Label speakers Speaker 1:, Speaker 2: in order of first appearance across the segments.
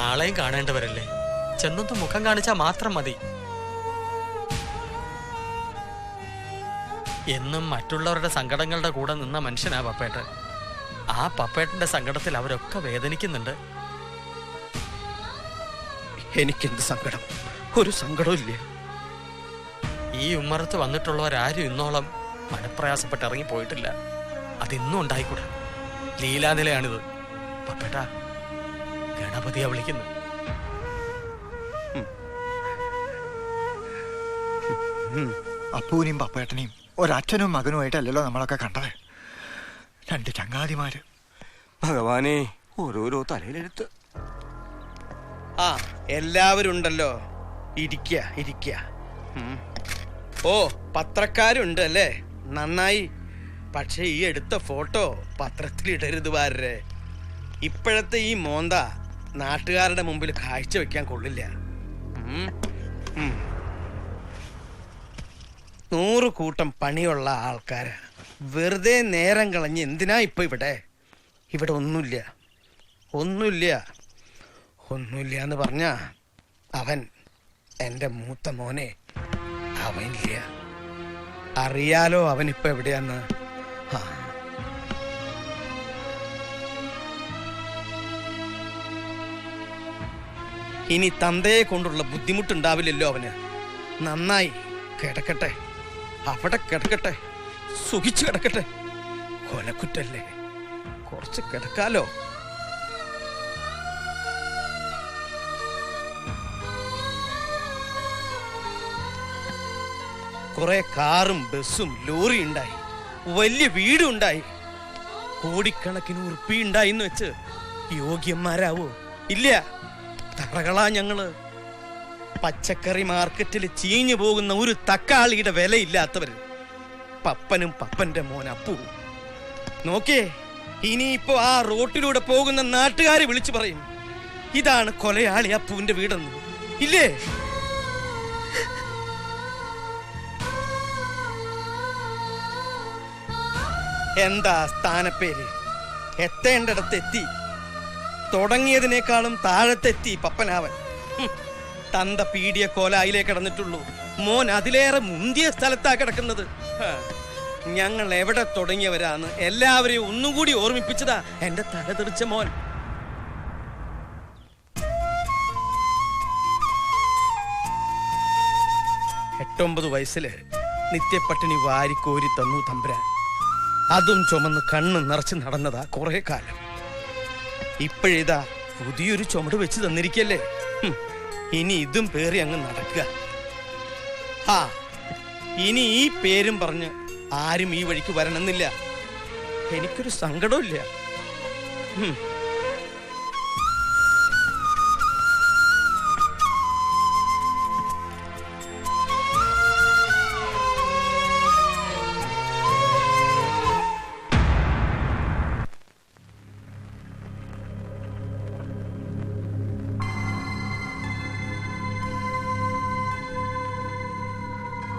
Speaker 1: ആളെയും കാണേണ്ടവരല്ലേ, ചെന്നൊന്ന് മുഖം കാണിച്ചാൽ മാത്രം മതി. എന്നും മറ്റുള്ളവരുടെ സങ്കടങ്ങളുടെ കൂടെ നിന്ന മനുഷ്യനാ പപ്പേട്ടൻ. ആ പപ്പേട്ടന്റെ സങ്കടത്തിൽ അവരൊക്കെ വേദനിക്കുന്നുണ്ട്.
Speaker 2: എനിക്കെന്ത് സങ്കടം? ഒരു സങ്കടവും ഇല്ല.
Speaker 1: ഈ ഉമ്മറത്ത് വന്നിട്ടുള്ളവരാരും ഇന്നോളം മനപ്രയാസപ്പെട്ട് ഇറങ്ങി പോയിട്ടില്ല. അതിന്നും ഉണ്ടായിക്കൂടാ. ലീലാനിലയാണിത്. പപ്പേട്ടാ, ഗണപതിയാ വിളിക്കുന്നു.
Speaker 3: അപ്പൂനെയും പപ്പേട്ടനെയും ഒരച്ഛനും മകനുമായിട്ടല്ലല്ലോ നമ്മളൊക്കെ കണ്ടത്. രണ്ട് ചങ്ങാതിമാര്.
Speaker 4: ഭഗവാനെ, ഓരോരോ തലയിലെടുത്ത്.
Speaker 2: ആ, എല്ലാവരും ഉണ്ടല്ലോ. ഇരിക്ക. ഓ, പത്രക്കാരുണ്ട് അല്ലേ? നന്നായി. പക്ഷെ ഈ എടുത്ത ഫോട്ടോ പത്രത്തിൽ ഇടരുത് വാരരെ. ഇപ്പോഴത്തെ ഈ മോന്ത നാട്ടുകാരുടെ മുമ്പിൽ കാഴ്ച വെക്കാൻ കൊള്ളില്ല. 100 കൂട്ടം പണിയുള്ള ആൾക്കാര് വെറുതെ നേരം കളഞ്ഞ് എന്തിനാ ഇപ്പൊ ഇവിടെ? ഇവിടെ ഒന്നുമില്ല എന്ന് പറഞ്ഞ അവൻ എൻ്റെ മൂത്ത മോനെ. അവനില്ല. അറിയാലോ അവനിപ്പോ എവിടെയാന്ന്. ഇനി തന്തയെ കൊണ്ടുള്ള ബുദ്ധിമുട്ടുണ്ടാവില്ലല്ലോ അവന്. നന്നായി. കിടക്കട്ടെ, അവിടെ കിടക്കട്ടെ, സുഖിച്ചു കിടക്കട്ടെ. കൊലക്കുറ്റല്ലേ, കുറച്ച് കിടക്കാലോ. കുറെ കാറും ബസ്സും ലോറി ഉണ്ടായി, വലിയ വീടും ഉണ്ടായി, കോടിക്കണക്കിന് ഉറുപ്പി ഉണ്ടായി എന്ന് വെച്ച് യോഗ്യന്മാരാവോ? ഇല്ല. തറകളാ ഞങ്ങള്. പച്ചക്കറി മാർക്കറ്റിൽ ചീഞ്ഞു പോകുന്ന ഒരു തക്കാളിയുടെ വിലയില്ലാത്തവര്. പപ്പനും പപ്പന്റെ മോൻ അപ്പു. നോക്കേ, ഇനിയിപ്പോ ആ റോട്ടിലൂടെ പോകുന്ന നാട്ടുകാരെ വിളിച്ചു പറയും, ഇതാണ് കൊലയാളി അപ്പുവിന്റെ വീടെന്ന്. ഇല്ലേ? എന്താ സ്ഥാനപ്പേര്? എത്തേണ്ടടത്ത് എത്തി. തുടങ്ങിയതിനേക്കാളും താഴത്തെത്തി പപ്പനാവൻ. തന്ത പീഡിയ കോലായിലേ കിടന്നിട്ടുള്ളൂ. മോൻ അതിലേറെ മുന്തിയ സ്ഥലത്താ കിടക്കുന്നത്. ഞങ്ങൾ എവിടെ തുടങ്ങിയവരാന്ന് എല്ലാവരെയും ഒന്നുകൂടി ഓർമ്മിപ്പിച്ചതാ എന്റെ തല തെറിച്ച മോൻ. എട്ടൊമ്പത് വയസ്സില് നിത്യപ്പട്ടിണി വാരിക്കോരി തന്നു തമ്പുരാൻ. അതും ചുമന്ന് കണ്ണ് നിറച്ച് നടന്നതാ കുറെ കാലം. ഇപ്പോഴിതാ പുതിയൊരു ചുമട് വെച്ച് തന്നിരിക്കല്ലേ. ഇനി ഇതും പേറി അങ്ങ് നടക്കുക. ഇനി ഈ പേരും പറഞ്ഞ് ആരും ഈ വഴിക്ക് വരണമെന്നില്ല. എനിക്കൊരു സങ്കടമില്ല.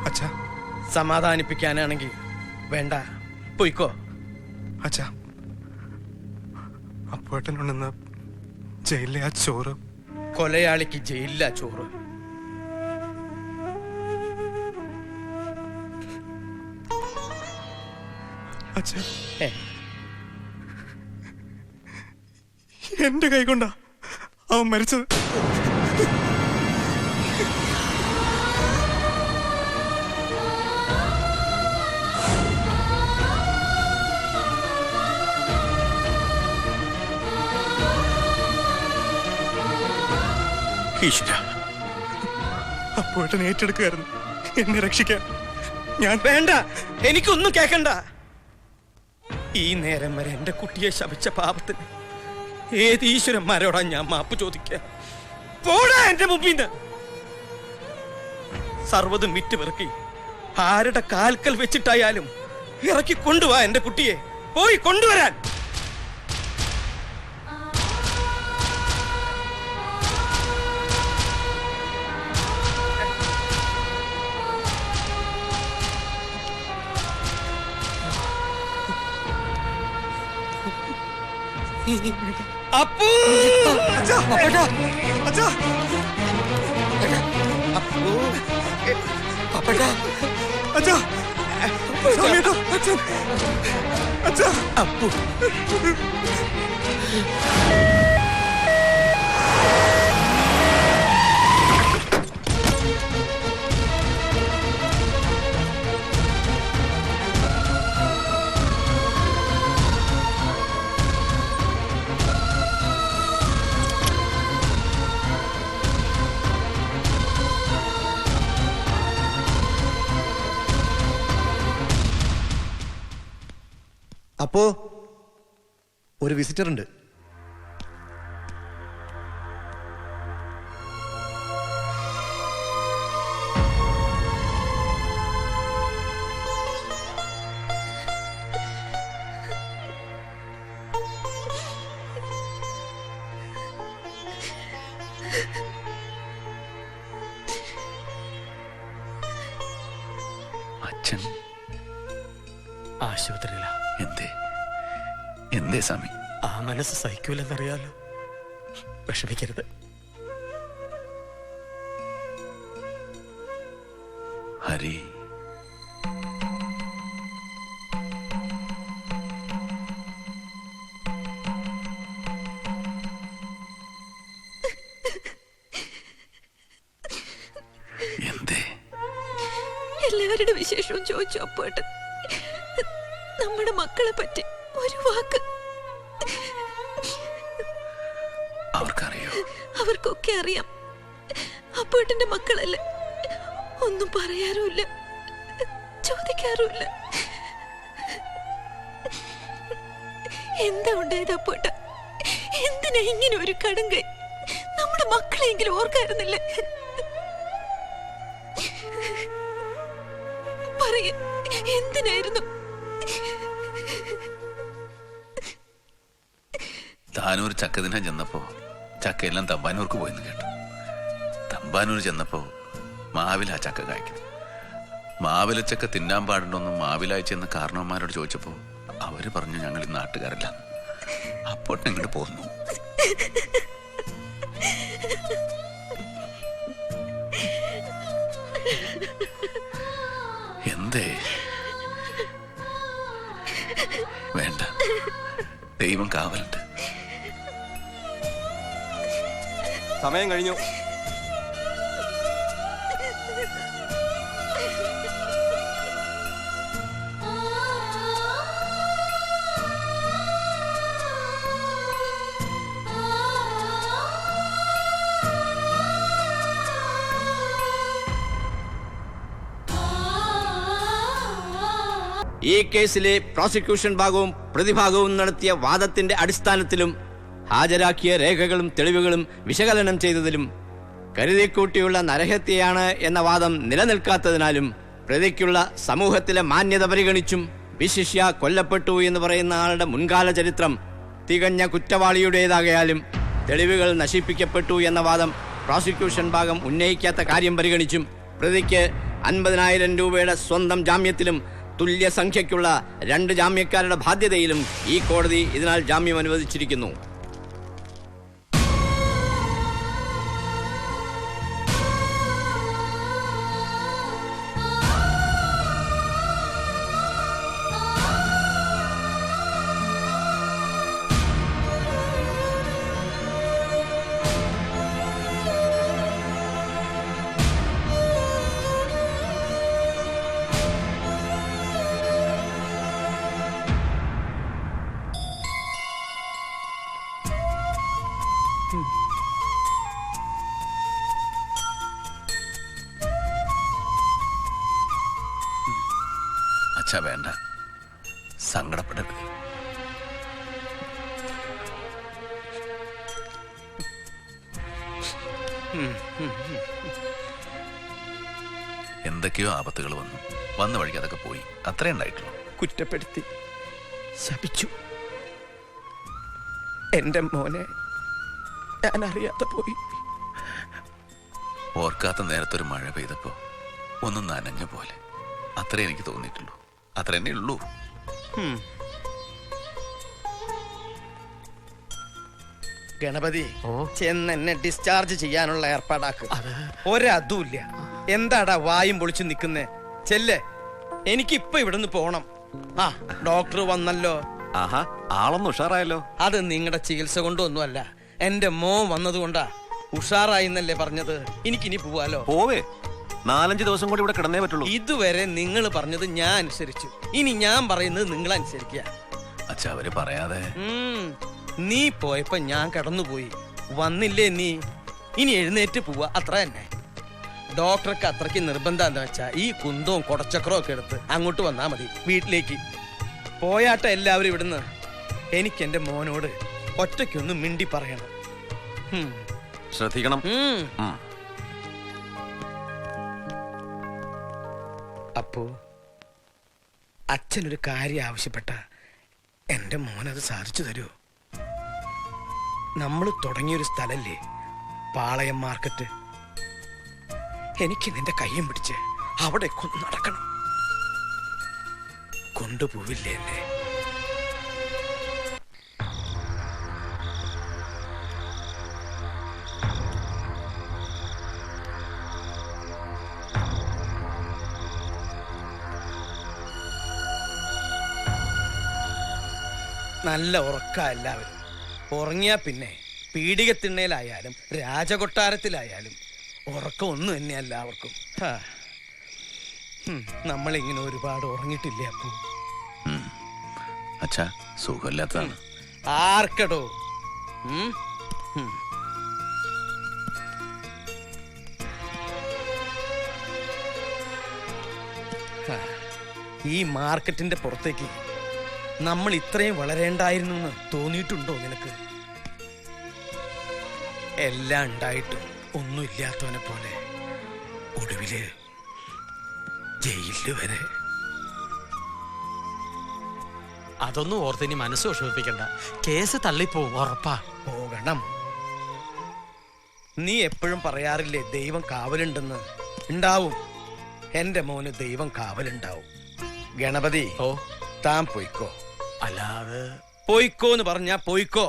Speaker 4: അച്ഛാ,
Speaker 2: സമാധാനിപ്പിക്കാനാണെങ്കിൽ വേണ്ട, പോയിക്കോ.
Speaker 4: അച്ഛാ, അപ്പേട്ടനുണ്ടെന്ന് ജയിലിലെ ആ ചോറ്.
Speaker 2: കൊലയാളിക്ക് ജയിലില്ല ചോറ്.
Speaker 4: അച്ഛാ, എന്റെ കൈ കൊണ്ടാ അവൻ മരിച്ചത്.
Speaker 2: ഈശ്വര,
Speaker 4: അപ്പോഴേട്ടൻ ഏറ്റെടുക്കുകയായിരുന്നു എന്നെ രക്ഷിക്കാൻ. ഞാൻ
Speaker 2: വേണ്ട, എനിക്കൊന്നും കേക്കണ്ട. ഈ നേരം വരെ എന്റെ കുട്ടിയെ ശപിച്ച പാപത്തിന് ഏത് ഈശ്വരന്മാരോടാ ഞാൻ മാപ്പ് ചോദിക്കുക? പോടാ എന്റെ മുമ്പിന്ന്. സർവ്വതും വിറ്റുപിറക്കി ആരുടെ കാൽക്കൽ വെച്ചിട്ടായാലും ഇറക്കി കൊണ്ടുവാ എന്റെ കുട്ടിയെ. പോയി കൊണ്ടുവരാൻ. അപ്പു
Speaker 3: അച്ഛാ
Speaker 1: പപ്പേട്ടാ,
Speaker 3: അച്ഛാ
Speaker 2: അപ്പു
Speaker 1: പപ്പേട്ടാ,
Speaker 3: അച്ഛാ സ്വാമിയേട്ടാ, അച്ഛൻ അച്ഛാ
Speaker 2: അപ്പു
Speaker 5: അപ്പോ ഒരു വിസിറ്റർ ഉണ്ട്.
Speaker 6: അച്ഛൻ
Speaker 1: ആശുപത്രിയില.
Speaker 6: എന്തേ സ്വാമി?
Speaker 1: ആ മനസ്സ് സഹിക്കൂലെന്നറിയാലോ. വിഷമിക്കരുത്.
Speaker 6: ഹരി, എന്തേ?
Speaker 7: എല്ലാവരുടെ വിശേഷവും ചോദിച്ചു അപ്പോട്ട്. നമ്മുടെ മക്കളെ പറ്റി ഒരു വാക്ക്.
Speaker 6: അവർക്കറിയോ?
Speaker 7: അവർക്കൊക്കെ അറിയാം. അപ്പോട്ടിന്റെ മക്കളല്ലേ. ഒന്നും പറയാറുമില്ല, ചോദിക്കാറുമില്ല. എന്താ ഉണ്ടായത് അപ്പോട്ട? എന്തിനാ ഇങ്ങനെ ഒരു കടുങ്കൈ? നമ്മുടെ മക്കളെങ്കിലും ഓർക്കായിരുന്നില്ല. പറയ, എന്തിനായിരുന്നു?
Speaker 6: താനൂർ ചക്കദിനം ചെന്നപ്പോ ചക്കയെല്ലാം തമ്പാനൂർക്ക് പോയെന്ന് കേട്ടു. തമ്പാനൂർ ചെന്നപ്പോ മാവില ചക്ക കായ്ക്കുന്നു. മാവിലച്ചക്ക തിന്നാൻ പാടുണ്ടോന്നും മാവിലായി ചെന്ന് കാരണവന്മാരോട് ചോദിച്ചപ്പോ അവര് പറഞ്ഞു ഞങ്ങൾ ഈ നാട്ടുകാരല്ല. അപ്പോൾ ഇങ്ങോട്ട് പോന്നു. എന്തേ? വേണ്ട, ദൈവം കാവലുണ്ട്.
Speaker 5: സമയം കഴിഞ്ഞു.
Speaker 2: ഈ കേസിലെ പ്രോസിക്യൂഷൻ ഭാഗവും പ്രതിഭാഗവും നടത്തിയ വാദത്തിന്റെ അടിസ്ഥാനത്തിലും ഹാജരാക്കിയ രേഖകളും തെളിവുകളും വിശകലനം ചെയ്തതിലും കരുതിക്കൂട്ടിയുള്ള നരഹത്യയാണ് എന്ന വാദം നിലനിൽക്കാത്തതിനാലും പ്രതിക്കുള്ള സമൂഹത്തിലെ മാന്യത പരിഗണിച്ചും വിശിഷ്യ കൊല്ലപ്പെട്ടു എന്ന് പറയുന്ന ആളുടെ മുൻകാല ചരിത്രം തികഞ്ഞ കുറ്റവാളിയുടേതാകയാലും തെളിവുകൾ നശിപ്പിക്കപ്പെട്ടു എന്ന വാദം പ്രോസിക്യൂഷൻ ഭാഗം ഉന്നയിക്കാത്ത കാര്യം പരിഗണിച്ചും പ്രതിക്ക് 50,000 രൂപയുടെ സ്വന്തം ജാമ്യത്തിലും തുല്യ സംഖ്യയ്ക്കുള്ള 2 ജാമ്യക്കാരുടെ ബാധ്യതയിലും ഈ കോടതി ഇതിനാൽ ജാമ്യം അനുവദിച്ചിരിക്കുന്നു.
Speaker 6: അച്ഛാ വേണ്ട, സങ്കടപ്പെടരുത്. എന്തൊക്കെയോ ആപത്തുകൾ വന്ന വഴിക്ക് അതൊക്കെ പോയി. അത്രേ ഉണ്ടായിട്ടുള്ളൂ.
Speaker 2: കുറ്റപ്പെടുത്തി ശപിച്ചു. എന്റെ മോനെ ഞാൻ അറിയാതെ പോയി.
Speaker 6: ഓർക്കാത്ത നേരത്തൊരു മഴ പെയ്തപ്പോ ഒന്ന് നനഞ്ഞ പോലെ. അത്രേ എനിക്ക് തോന്നിയിട്ടുള്ളൂ. അത്ര തന്നെ ഉള്ളൂ.
Speaker 2: ഗണപതി
Speaker 1: ഓ.
Speaker 2: ചെന്ന് എന്നെ ഡിസ്ചാർജ് ചെയ്യാനുള്ള ഏർപ്പാടാക്ക്. ഒരതുമില്ല. എന്താടാ വായും പൊളിച്ചു നിക്കുന്നേ? ചെല്ലേ, എനിക്കിപ്പൊ ഇവിടുന്ന് പോണം. ആ, ഡോക്ടർ വന്നല്ലോ.
Speaker 5: ആഹാ, ആളൊന്നും ഉഷാറായല്ലോ.
Speaker 2: അത് നിങ്ങളുടെ ചികിത്സ കൊണ്ടൊന്നുമല്ല, എന്റെ മോൻ വന്നതുകൊണ്ടാ. ഉഷാറായിന്നല്ലേ പറഞ്ഞത്? എനിക്കിനി പോവാലോ.
Speaker 5: പോവേ, 4-5 ദിവസം കൂടി ഇവിടെ കിടന്നേ പറ്റുള്ളൂ.
Speaker 2: ഇതുവരെ നിങ്ങൾ പറഞ്ഞത് ഞാൻ അനുസരിച്ചു, ഇനി ഞാൻ പറയുന്നത് നിങ്ങൾ അനുസരിക്കുക.
Speaker 6: അച്ഛാ അവര് പറയാതെ.
Speaker 2: നീ പോയപ്പോ ഞാൻ കടന്നുപോയി, വന്നില്ലേ നീ? ഇനി എഴുന്നേറ്റ് പോവാ, അത്ര തന്നെ. ഡോക്ടർക്ക് അത്രയ്ക്ക് നിർബന്ധം എന്താ വെച്ചാ ഈ കുന്തവും കൊടച്ചക്രവും ഒക്കെ എടുത്ത് അങ്ങോട്ട് വന്നാ മതി വീട്ടിലേക്ക്. പോയാട്ട എല്ലാവരും ഇവിടുന്ന്. എനിക്ക് എന്റെ മോനോട് ഒറ്റയ്ക്കൊന്ന് മിണ്ടി പറയണം.
Speaker 5: ശ്രദ്ധിക്കണം.
Speaker 2: അപ്പോ അച്ഛനൊരു കാര്യം ആവശ്യപ്പെട്ട എന്റെ മോനത് സാധിച്ചു തരുമോ? നമ്മൾ തുടങ്ങിയൊരു സ്ഥലല്ലേ പാളയം മാർക്കറ്റ്. എനിക്ക് നിന്റെ കയ്യും പിടിച്ച് അവിടെ നടക്കണം. കൊണ്ടുപോവില്ലേ എന്നെ? നല്ല ഉറക്ക എല്ലാവരും. ഉറങ്ങിയാ പിന്നെ പീഡികത്തിണ്ണയിലായാലും രാജകൊട്ടാരത്തിലായാലും ഉറക്കം ഒന്നും തന്നെ എല്ലാവർക്കും. നമ്മളിങ്ങനെ ഒരുപാട് ഉറങ്ങിയിട്ടില്ലേ അപ്പോ?
Speaker 6: അച്ഛാ സുഖമില്ലാത്തതാണ്.
Speaker 2: ആർക്കടോ? ഈ മാർക്കറ്റിന്റെ പുറത്തേക്ക് നമ്മൾ ഇത്രയും വളരേണ്ടായിരുന്നു എന്ന് തോന്നിയിട്ടുണ്ടോ നിനക്ക്? എല്ലാം ഉണ്ടായിട്ടും ഒന്നുമില്ലാത്തവനെ പോലെ ഒടുവില് ജയിലില് വരെ.
Speaker 1: അതൊന്നും ഓർത്തിനി മനസ്സ് വിഷമിപ്പിക്കണ്ട. കേസ് തള്ളിപ്പോവും, ഉറപ്പാ.
Speaker 2: പോകണം. നീ എപ്പോഴും പറയാറില്ലേ ദൈവം കാവലുണ്ടെന്ന്? ഉണ്ടാവും. എന്റെ മോന് ദൈവം കാവലുണ്ടാവും. ഗണപതി,
Speaker 1: ഓ,
Speaker 2: താൻ പോയിക്കോ.
Speaker 1: അല്ലാതെ
Speaker 2: പോയിക്കോന്ന് പറഞ്ഞാ പോയിക്കോ.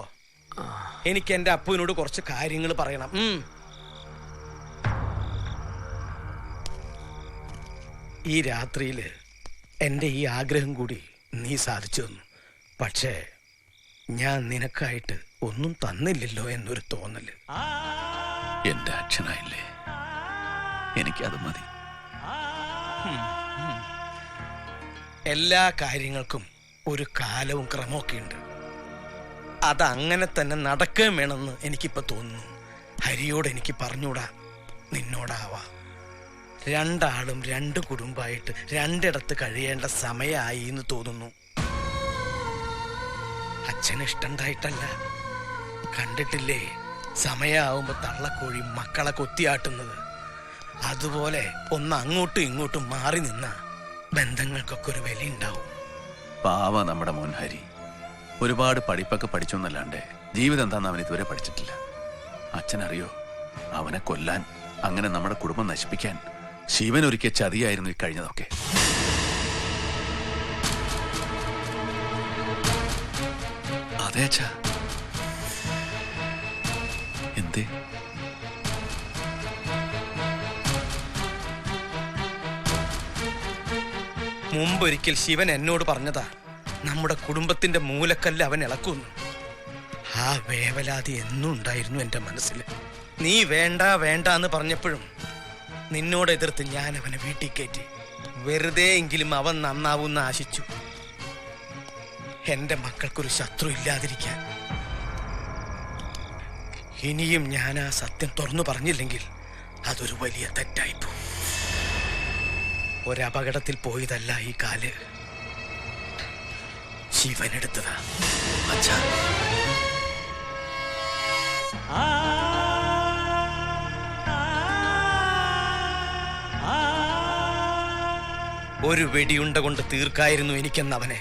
Speaker 2: എനിക്ക് എന്റെ അപ്പുവിനോട് കുറച്ച് കാര്യങ്ങൾ പറയണം. ഈ രാത്രിയില് എന്റെ ഈ ആഗ്രഹം കൂടി നീ സാധിച്ചു തന്നു. പക്ഷേ ഞാൻ നിനക്കായിട്ട് ഒന്നും തന്നില്ലല്ലോ എന്നൊരു തോന്നല്.
Speaker 6: എന്റെ അച്ഛനായില്ലേ, എനിക്കത് മതി.
Speaker 2: എല്ലാ കാര്യങ്ങൾക്കും ഒരു കാലവും ക്രമമൊക്കെ ഉണ്ട്. അതങ്ങനെ തന്നെ നടക്കുകയും വേണമെന്ന് എനിക്കിപ്പോ തോന്നുന്നു. ഹരിയോട് എനിക്ക് പറഞ്ഞൂടാ, നിന്നോടാവാ. രണ്ടാളും രണ്ട് കുടുംബമായിട്ട് രണ്ടിടത്ത് കഴിയേണ്ട സമയമായി എന്ന് തോന്നുന്നു. അച്ഛന് ഇഷ്ടണ്ടായിട്ടല്ല. കണ്ടിട്ടില്ലേ സമയാവുമ്പോ തള്ളക്കോഴി മക്കളെ കൊത്തിയാട്ടുന്നത്? അതുപോലെ ഒന്ന് അങ്ങോട്ടും ഇങ്ങോട്ടും മാറി നിന്ന ബന്ധങ്ങൾക്കൊക്കെ ഒരു വില ഉണ്ടാവും.
Speaker 6: പാവ നമ്മുടെ മോൻ ഹരി. ഒരുപാട് പഠിപ്പൊക്കെ പഠിച്ചു എന്നല്ലാണ്ട് ജീവിതം എന്താന്ന് അവൻ ഇതുവരെ പഠിച്ചിട്ടില്ല. അച്ഛനറിയോ, അവനെ കൊല്ലാൻ, അങ്ങനെ നമ്മുടെ കുടുംബം നശിപ്പിക്കാൻ ശിവൻ ഒരുക്കിയ ചതിയായിരുന്നു ഈ കഴിഞ്ഞതൊക്കെ. അതെ അച്ഛാ. എന്തേ?
Speaker 2: മുമ്പൊരിക്കൽ ശിവൻ എന്നോട് പറഞ്ഞതാ, നമ്മുടെ കുടുംബത്തിന്റെ മൂലക്കല്ല് അവൻ ഇളക്കുന്നു. ആ വേവലാതി എന്നും ഉണ്ടായിരുന്നു എന്റെ മനസ്സിൽ. നീ വേണ്ട വേണ്ട എന്ന് പറഞ്ഞപ്പോഴും നിന്നോട് എതിർത്ത് ഞാൻ അവനെ വീട്ടിൽ കയറ്റി. വെറുതെ എങ്കിലും അവൻ നന്നാവൂന്ന് ആശിച്ചു. എന്റെ മക്കൾക്കൊരു ശത്രു ഇല്ലാതിരിക്കാൻ. ഇനിയും ഞാൻ ആ സത്യം തുറന്നു പറഞ്ഞില്ലെങ്കിൽ അതൊരു വലിയ തെറ്റായിപ്പോ. ഒരപകടത്തിൽ പോയതല്ല ഈ കാല്, ശിവനെടുത്തതാ.
Speaker 6: അച്ഛാ,
Speaker 2: ഒരു വെടിയുണ്ട കൊണ്ട് തീർക്കായിരുന്നു എനിക്കെന്നവനെ.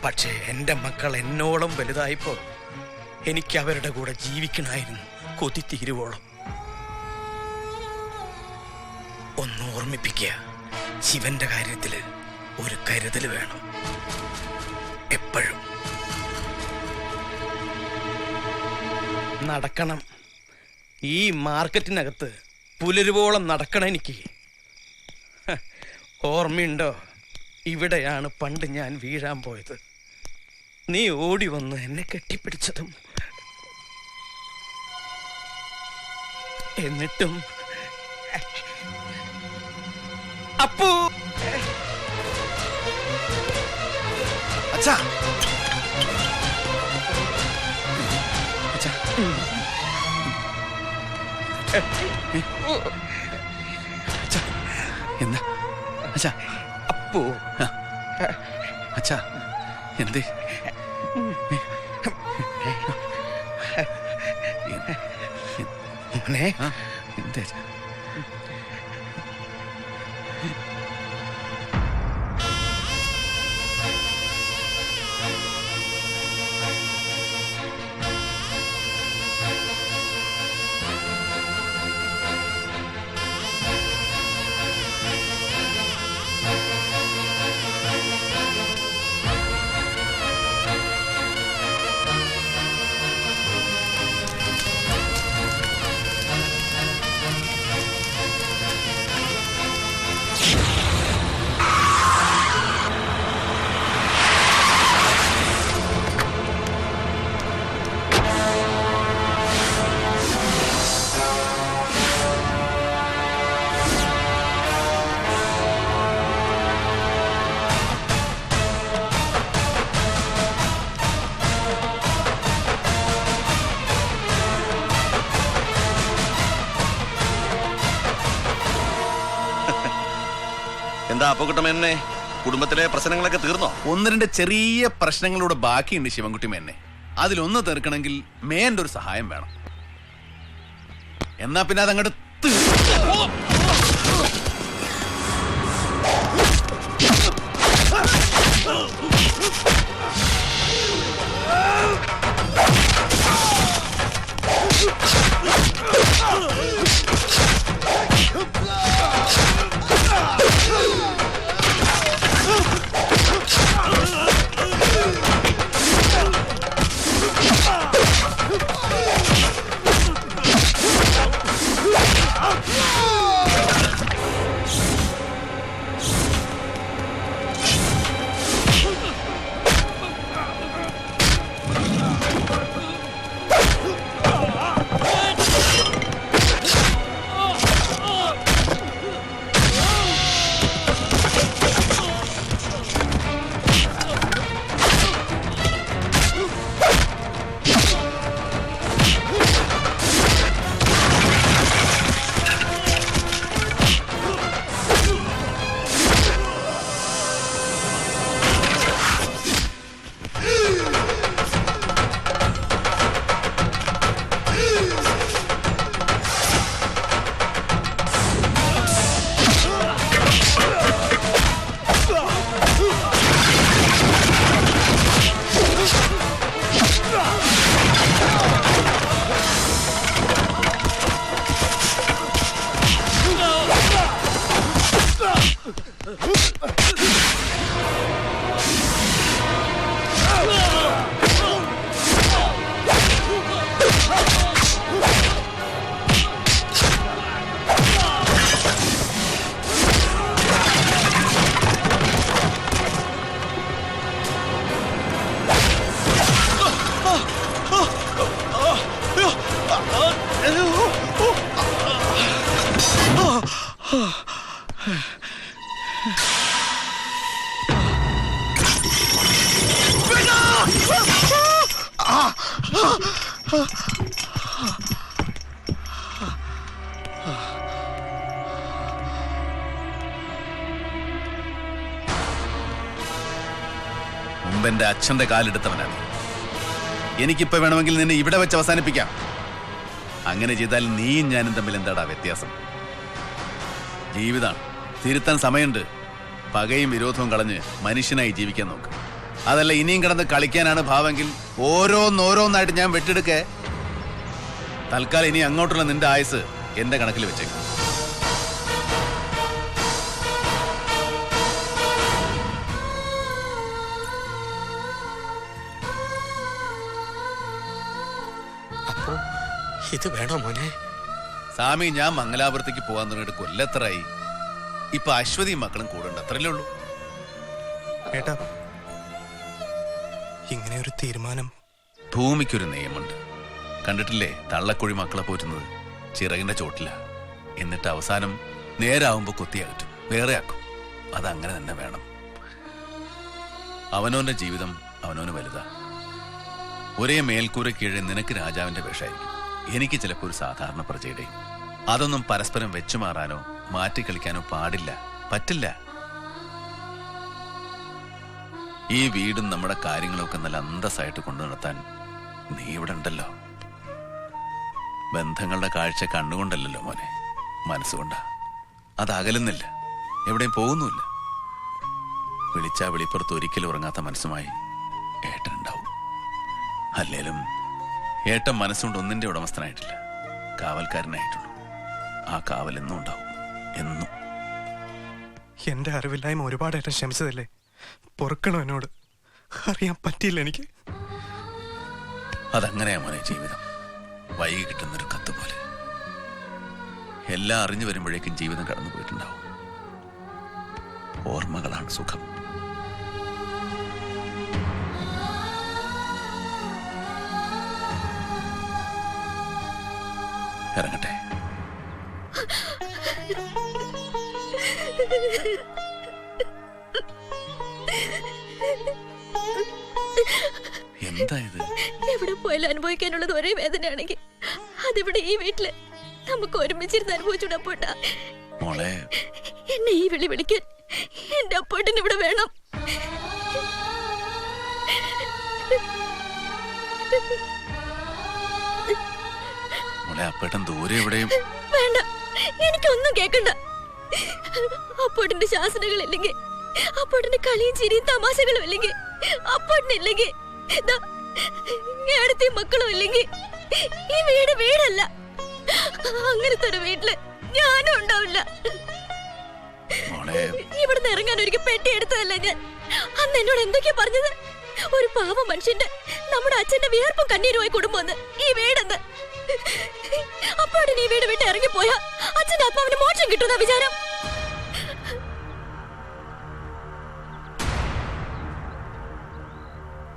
Speaker 2: പക്ഷേ എന്റെ മക്കൾ എന്നോളം വലുതായപ്പോ എനിക്ക് അവരുടെ കൂടെ ജീവിക്കണമായിരുന്നു, കൊതി തീരുവോളം. ഒന്ന് ഓർമ്മിപ്പിക്കുക, ശിവന്റെ കാര്യത്തില് ഒരു കരുതൽ വേണം എപ്പോഴും. നടക്കണം. ഈ മാർക്കറ്റിനകത്ത് പുലരുവോളം നടക്കണം എനിക്ക്. ഓർമ്മയുണ്ടോ, ഇവിടെയാണ് പണ്ട് ഞാൻ വീഴാൻ പോയത്. നീ ഓടി വന്ന് എന്നെ കെട്ടിപ്പിടിച്ചതും. എന്നിട്ടും അപ്പു
Speaker 3: അച്ഛാ
Speaker 6: അച്ഛാ, അച്ഛാ, എന്താ അച്ഛാ?
Speaker 2: അപ്പു
Speaker 6: അച്ഛാ, എന്തേ?
Speaker 2: മോനെ,
Speaker 6: എന്തേ അച്ഛാ?
Speaker 5: എന്താ അപ്പുക്കുട്ടമെന്നെ, കുടുംബത്തിലെ പ്രശ്നങ്ങളൊക്കെ തീർന്നോ?
Speaker 6: ഒന്ന് രണ്ട് ചെറിയ പ്രശ്നങ്ങളൂടെ ബാക്കിയുണ്ട് ശിവൻകുട്ടി മേന്നെ. അതിലൊന്ന് തീർക്കണമെങ്കിൽ മേന്റെ ഒരു സഹായം വേണം. എന്നാ പിന്നെ അതങ്ങോട്ട് മുമ്പെന്റെ അച്ഛന്റെ കാലെടുത്തവനാണ്. എനിക്കിപ്പോ വേണമെങ്കിൽ നിന്നെ ഇവിടെ വെച്ച് അവസാനിപ്പിക്കാം. അങ്ങനെ ചെയ്താൽ നീയും ഞാനും തമ്മിൽ എന്താടാ വ്യത്യാസം? ജീവിതമാണ്, തിരുത്താൻ സമയമുണ്ട്. പകയും വിരോധവും കളഞ്ഞ് മനുഷ്യനായി ജീവിക്കാൻ നോക്ക്. അതല്ല ഇനിയും കിടന്ന് കളിക്കാനാണ് ഭാവമെങ്കിൽ ഓരോന്നോരോന്നായിട്ട് ഞാൻ വെട്ടിയെടുക്കേ. തൽക്കാലം ഇനി അങ്ങോട്ടുള്ള നിന്റെ ആയുസ് എന്റെ കണക്കിൽ വെച്ചേക്കും.
Speaker 2: അപ്പോ
Speaker 1: ഇത് വേണോ മോനെ?
Speaker 6: സ്വാമി, ഞാൻ മംഗലാപുരത്തേക്ക് പോകാൻ തുടങ്ങിയിട്ട് കൊല്ലത്തറായി. ഇപ്പൊ അശ്വതിയും മക്കളും കൂടെ ഉണ്ട്, അത്രയല്ലേ ഉള്ളൂ.
Speaker 4: ഏട്ടാ, ഇങ്ങനെ ഒരു തീരുമാനം.
Speaker 6: ഭൂമിക്കൊരു നിയമമുണ്ട്, കണ്ടിട്ടില്ലേ? തള്ളക്കുഴി മക്കളെ പോറ്റുന്നത് ചിറകിന്റെ ചോട്ടില. എന്നിട്ട് അവസാനം നേരാവുമ്പോ കൊത്തിയകറ്റും, വേറെ ആക്കും. അതങ്ങനെ തന്നെ വേണം. അവനോന്റെ ജീവിതം അവനോന് വലുതാ. ഒരേ മേൽക്കൂര കീഴെ നിനക്ക് രാജാവിന്റെ വേഷമായിരിക്കും, എനിക്ക് ചിലപ്പോൾ ഒരു സാധാരണ പ്രജയുടെയും. അതൊന്നും പരസ്പരം വെച്ചുമാറാനോ മാറ്റിക്കളിക്കാനോ പാടില്ല, പറ്റില്ല. ഈ വീടും നമ്മുടെ കാര്യങ്ങളൊക്കെ നല്ല അന്തസ്സായിട്ട് കൊണ്ടു നടത്താൻ നീ ഇവിടെ ഉണ്ടല്ലോ. ബന്ധങ്ങളുടെ കാഴ്ച കണ്ണുകൊണ്ടല്ലോ മോനെ, മനസ്സുകൊണ്ടാ. അത് അകലുന്നില്ല, എവിടെയും പോകുന്നുമില്ല. വിളിച്ചാ വിളിപ്പുറത്ത് ഒരിക്കലും ഉറങ്ങാത്ത മനസ്സുമായി ഏട്ടനുണ്ടാവും. അല്ലേലും ഏട്ടൻ മനസ്സുകൊണ്ട് ഒന്നിന്റെ ഉടമസ്ഥനായിട്ടില്ല, കാവൽക്കാരനായിട്ടുള്ളൂ. ആ കാവൽ എന്നും ഉണ്ടാവും, എന്നും.
Speaker 4: എന്റെ അറിവില്ലായ്മ ഒരുപാട് ഏട്ടൻ ക്ഷമിച്ചതല്ലേ, പൊറുക്കണം എന്നോട്. അറിയാൻ പറ്റിയില്ല എനിക്ക്.
Speaker 6: അതങ്ങനെയാ മോനെ ജീവിതം, വൈകി കിട്ടുന്നൊരു കത്ത് പോലെ. എല്ലാം അറിഞ്ഞു വരുമ്പോഴേക്കും ജീവിതം കടന്നു പോയിട്ടുണ്ടാവും. ഓർമ്മകളാണ് സുഖം. ഇറങ്ങട്ടെ. എന്താ ഇത്?
Speaker 7: എവിടെ പോയാലും അനുഭവിക്കാനുള്ളത് ഒരേ വേദനയാണെങ്കിൽ അതിവിടെ ഈ വീട്ടില് നമുക്ക് ഒരുമിച്ചിരുന്ന് അനുഭവിച്ചുകൂടാ പോട്ടാ?
Speaker 6: മോളെ,
Speaker 7: എന്നെ ഈ വിളി വിളിക്കാൻ എന്റെ അപ്പോട്ടിന് ഇവിടെ വേണം.
Speaker 6: മോളെ, അപ്പേട്ടൻ ദൂരെ എവിടെയും.
Speaker 7: വേണ്ട, എനിക്കൊന്നും കേക്കണ്ട. അപ്പോട്ടിന്റെ ശാസനകളില്ലെങ്കിൽ, അപ്പോട്ടിന്റെ കളിയും ചിരിയും തമാശകളും ഇല്ലെങ്കിൽ, അപ്പോട്ടിനില്ലെങ്കിൽ ഏടത്തെയും മക്കളും ഇല്ലെങ്കിൽ ഈ വീട് വീടല്ല. അങ്ങനത്തെ ഒരു വീട്ടില് ഞാനും ഉണ്ടാവില്ല. ഇവിടുന്ന് ഇറങ്ങാൻ ഒരിക്കൽ പെട്ടി എടുത്തതല്ല ഞാൻ. അന്ന് എന്നോട് എന്തൊക്കെയാ പറഞ്ഞത്? ഒരു പാവ മനുഷ്യന്റെ, നമ്മുടെ അച്ഛന്റെ വിയർപ്പും കണ്ണീരുമായി കുടുംബം ഈ വീടെന്ന്. അപ്പോഴാണ് ഈ വീട് വിട്ട് ഇറങ്ങിപ്പോയാ അച്ഛന്റെ ആത്മാവിന് മോക്ഷം കിട്ടുന്ന വിചാരം.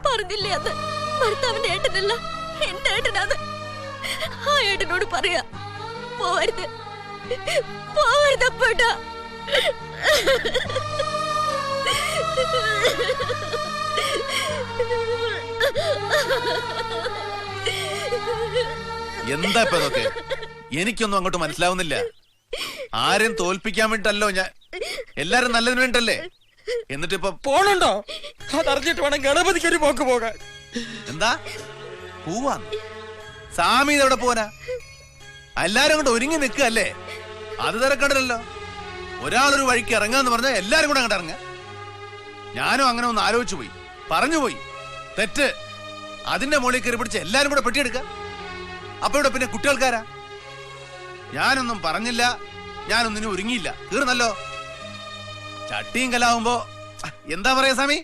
Speaker 7: പറഞ്ഞില്ലേ അന്ന് ഭർത്താവിന്റെ ഏട്ടനല്ല എന്റെ ഏട്ടനാന്ന്? ആ ഏട്ടനോട് പറയാ, പോവരുത്, പോവരുത് അപ്പോട്ടാ.
Speaker 6: എന്താ ഇപ്പൊ ഇതൊക്കെ? എനിക്കൊന്നും അങ്ങോട്ട് മനസ്സിലാവുന്നില്ല. ആരെയും തോൽപ്പിക്കാൻ വേണ്ടിട്ടല്ലോ ഞാൻ, എല്ലാരും നല്ലതിന് വേണ്ടല്ലേ. എന്നിട്ടിപ്പോ
Speaker 2: പോണുണ്ടോ? അതറിഞ്ഞിട്ട് വേണം ഗണപതിക്ക് ഒരു പോക്ക് പോകാൻ.
Speaker 6: എന്താ പോവാന്ന്? സാമി ഇതെവിടെ പോനാ? എല്ലാരും അങ്ങോട്ട് ഒരുങ്ങി നിൽക്കല്ലേ? അത് തിരക്കണ്ടല്ലോ. ഒരാളൊരു വഴിക്ക് ഇറങ്ങാന്ന് പറഞ്ഞാൽ എല്ലാരും കൂടെ അങ്ങോട്ട് ഇറങ്ങ. ഞാനും അങ്ങനെ ഒന്ന് ആലോചിച്ചു പോയി, പറഞ്ഞുപോയി, തെറ്റ്. അതിന്റെ മുകളിൽ കയറി പിടിച്ച് എല്ലാരും കൂടെ പെട്ടിയെടുക്ക. അപ്പൊ ഇവിടെ പിന്നെ കുട്ടികൾക്കാരാ? ഞാനൊന്നും പറഞ്ഞില്ല, ഞാനൊന്നിനും ഒരുങ്ങിയില്ല, തീർന്നല്ലോ. ചട്ടിയും കലാവുമ്പോ എന്താ പറയാ സ്വാമി?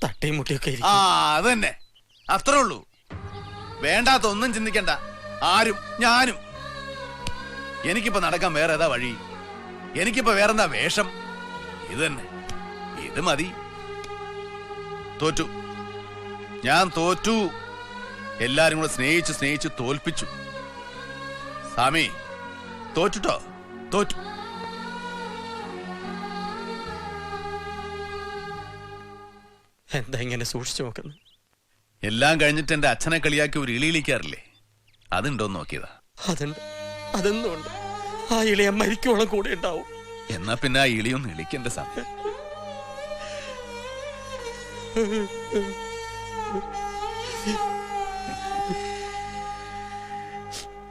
Speaker 1: തട്ടിയും മുട്ടിയൊക്കെ
Speaker 6: ആ, അത് തന്നെ, അത്രേ ഉള്ളൂ. വേണ്ടാത്ത ഒന്നും ചിന്തിക്കണ്ട, ആരും ഞാനും. എനിക്കിപ്പോ നടക്കാൻ വേറെ ഏതാ വഴി? എനിക്കിപ്പോ വേറെന്താ വേഷം? ഇത് തന്നെ, ഇത് മതി. തോറ്റു, ഞാൻ തോറ്റു. എല്ലാരും കൂടെ സ്നേഹിച്ച് സ്നേഹിച്ച് തോൽപ്പിച്ചു. സ്വാമി തോറ്റുട്ടോ, തോറ്റു.
Speaker 1: എന്താ ഇങ്ങനെ സൂക്ഷിച്ചു നോക്കുന്നു?
Speaker 6: എല്ലാം കഴിഞ്ഞിട്ട് എന്റെ അച്ഛനെ കളിയാക്കി ഒരു ഇളിയിലിക്കാറില്ലേ, അതുണ്ടോന്ന് നോക്കിയതാ.
Speaker 1: അതുണ്ട്, അതെന്നുണ്ട്. ആ ഇളിയ മരിക്കോളം കൂടെ ഉണ്ടാവും.
Speaker 6: എന്നാ പിന്നെ ആ ഇളിയൊന്ന് ഇളിക്കേണ്ട സമയം.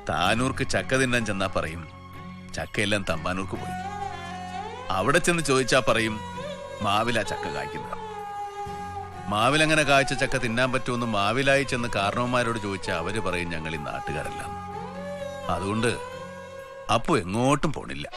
Speaker 6: താനൂർക്ക് ചക്ക തിന്നാൻ ചെന്നാ പറയും ചക്കയെല്ലാം തമ്പാനൂർക്ക് പോയി. അവിടെ ചെന്ന് ചോദിച്ചാ പറയും മാവിലാ ചക്ക കായ്ക്കുന്നത്. മാവിലങ്ങനെ കായ്ച്ച ചക്ക തിന്നാൻ പറ്റുമെന്ന് മാവിലായി ചെന്ന് കാരണവന്മാരോട് ചോദിച്ചാൽ അവര് പറയും ഞങ്ങൾ ഈ നാട്ടുകാരല്ല. അതുകൊണ്ട് അപ്പു എങ്ങോട്ടും പോണില്ല.